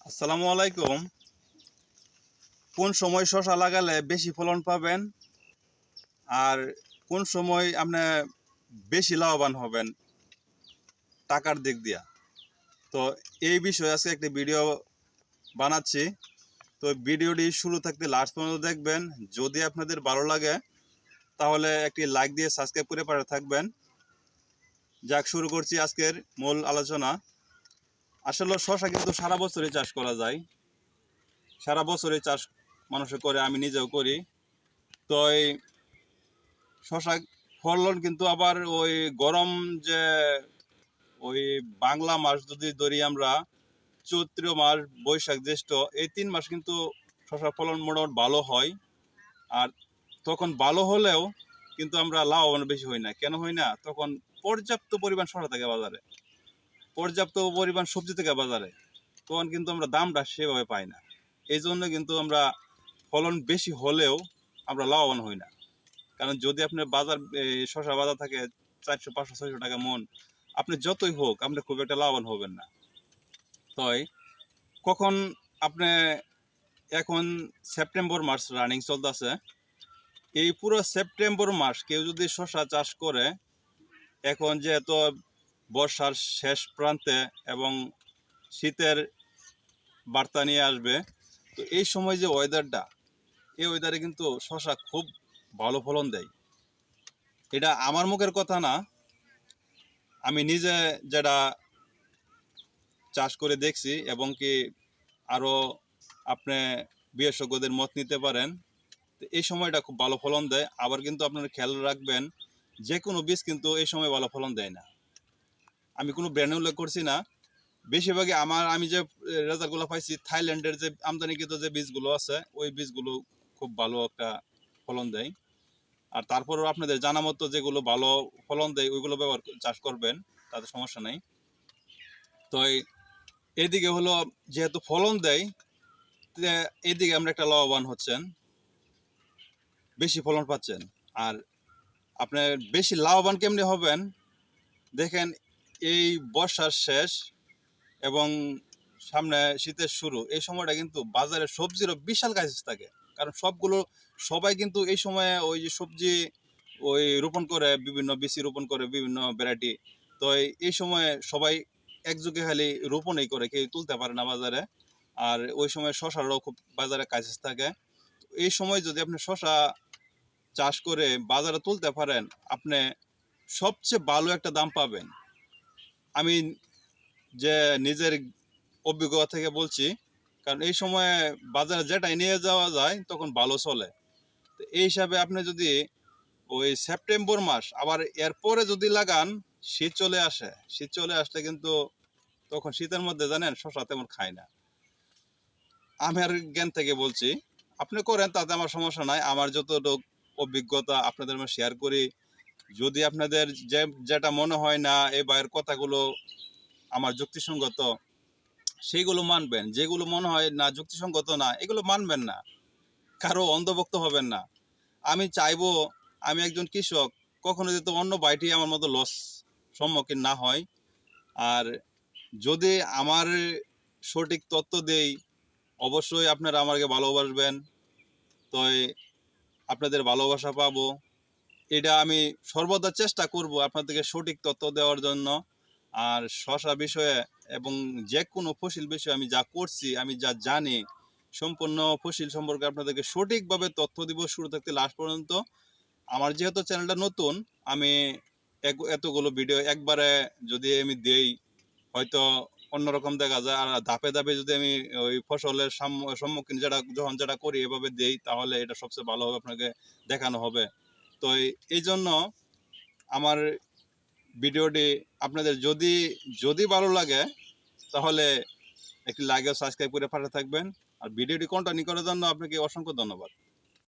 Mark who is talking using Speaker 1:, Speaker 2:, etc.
Speaker 1: আসসালামু আলাইকুম। কোন সময় শশা লাগালে বেশি ফলন পাবেন আর কোন সময় আপনি বেশি লাভবান হবেন টাকার দিক দিয়া? তো এই বিষয়ে আজকে একটি ভিডিও বানাচ্ছি। তো ভিডিওটি শুরু থাকতে লাস্ট পর্যন্ত দেখবেন। যদি আপনাদের ভালো লাগে তাহলে একটি লাইক দিয়ে সাবস্ক্রাইব করে পাশে থাকবেন। যাক, শুরু করছি আজকের মূল আলোচনা। আসলে শশা কিন্তু সারা বছরই চাষ করা যায়। সারা বছরই চাষ মানুষে করে, আমি নিজেও করি। তো এই শশা ফলন কিন্তু আবার ওই গরম যে ওই বাংলা মাস যদি ধরি আমরা, চৈত্র মাস, বৈশাখ, জ্যৈষ্ঠ, এই 3 মাস কিন্তু শশা ফলন মোটামুটি ভালো হয়। আর তখন ভালো হলেও কিন্তু আমরা লাভবান বেশি হই না। কেন হই না? তখন পর্যাপ্ত পরিমাণ শশা থাকে বাজারে, পর্যাপ্ত পরিমাণ সবজি থাকে বাজারে, তখন কিন্তু আমরা দামটা সেভাবে পাই না। এই জন্য কিন্তু আমরা ফলন বেশি হলেও আমরা লাভবান হই না। কারণ যদি আপনার বাজার শশা বাজার থাকে 400, 500, 600 টাকা মন, আপনি যতই হোক আপনি খুব একটা লাভবান হবেন না। তাই কখন আপনি, এখন সেপ্টেম্বর মাস রানিং চলতেছে, এই পুরো সেপ্টেম্বর মাস কেউ যদি শশা চাষ করে, এখন যেহেতু বর্ষার শেষ প্রান্তে এবং শীতের বার্তা নিয়ে আসবে, তো এই সময় যে ওয়েদারটা, এই ওয়েদারে কিন্তু শশা খুব ভালো ফলন দেয়। এটা আমার মুখের কথা না, আমি নিজে যেটা চাষ করে দেখছি, এবং কি আরও আপনি বিশেষজ্ঞদের মত নিতে পারেন। তো এই সময়টা খুব ভালো ফলন দেয়। আবার কিন্তু আপনারা খেয়াল রাখবেন, যে কোনো বীজ কিন্তু এই সময় ভালো ফলন দেয় না। আমি কোনো ব্র্যান্ড উল্লেখ করছি না, বেশিরভাগই আমি যে রেজাল্টগুলো পাইছি, থাইল্যান্ডের যে আমদানিকৃত যে বীজগুলো আছে, ওই বীজগুলো খুব ভালো একটা ফলন দেয়। আর তারপরেও আপনাদের জানা মতো যেগুলো ভালো ফলন দেয় ওইগুলো ব্যবহার চাষ করবেন, তাতে সমস্যা নেই। তো এইদিকে হলো, যেহেতু ফলন দেয়, এইদিকে আমরা একটা লাভবান হচ্ছেন, বেশি ফলন পাচ্ছেন। আর আপনার বেশি লাভবান কেমনি হবেন দেখেন, এই বর্ষার শেষ এবং সামনে শীতের শুরু, এই সময়টা কিন্তু বাজারে সবজিরও বিশাল ক্রাইসিস থাকে। কারণ সবাই কিন্তু এই সময়ে ওই যে সবজি ওই রোপণ করে, বিভিন্ন বিচি রোপণ করে, বিভিন্ন ভ্যারাইটি। তো এই সময়ে সবাই একযোগে খালি রোপণই করে, কেউ তুলতে পারে না বাজারে। আর ওই সময় শশারও খুব বাজারে ক্রাইসিস থাকে। এই সময় যদি আপনি শশা চাষ করে বাজারে তুলতে পারেন, আপনি সবচেয়ে ভালো একটা দাম পাবেন। আমি যে নিজের অভিজ্ঞতা থেকে বলছি, কারণ এই সময়ে বাজারে যেটাই নিয়ে যাওয়া যায় তখন ভালো চলে। তো এই হিসাবে আপনি যদি ওই সেপ্টেম্বর মাস, আবার এরপরে যদি লাগান, শীত চলে আসে, শীত চলে আসলে কিন্তু তখন শীতের মধ্যে জানেন শশা তেমন খায় না। আমি আর জ্ঞান থেকে বলছি, আপনি করেন, তাতে আমার সমস্যা নাই। আমার যতটুকু অভিজ্ঞতা আপনাদের আমি শেয়ার করি। যদি আপনাদের যেটা মনে হয় না এই ভাইয়ের কথাগুলো আমার যুক্তিসঙ্গত, সেইগুলো মানবেন। যেগুলো মনে হয় না যুক্তিসঙ্গত না, এগুলো মানবেন না। কারো অন্ধভক্ত হবেন না। আমি চাইবো, আমি একজন কৃষক, কখনো যাতে অন্য ভাইটি আমার মতো লস সম্মুখীন না হয়। আর যদি আমার সঠিক তথ্য দেই, অবশ্যই আপনারা আমাকে ভালোবাসবেন। তো আপনাদের ভালোবাসা পাবো, এটা আমি সর্বদা চেষ্টা করব আপনাদেরকে সঠিক তথ্য দেওয়ার জন্য। আর শশা বিষয়ে এবং যে কোনো ফসল বিষয়ে আমি যা করছি, আমি যা জানি, সম্পূর্ণ ফসল সম্পর্কে আপনাদেরকে সঠিকভাবে তথ্য দিব শুরু থাকতে লাস্ট পর্যন্ত। আমার যেহেতু চ্যানেলটা নতুন, আমি এতগুলো ভিডিও একবারে যদি আমি দেই, হয়তো অন্যরকম দেখা যায়। আর ধাপে ধাপে যদি আমি ওই ফসলের সম্মুখীন যখন যেটা করি এভাবে দেই, তাহলে এটা সবচেয়ে ভালো হবে, আপনাকে দেখানো হবে। তো এই জন্য আমার ভিডিওটি আপনাদের যদি যদি ভালো লাগে, তাহলে একটি লাইক ও সাবস্ক্রাইব করে পাশে থাকবেন। আর ভিডিওটি কন্টিনিউ করার জন্য আপনাকে অসংখ্য ধন্যবাদ।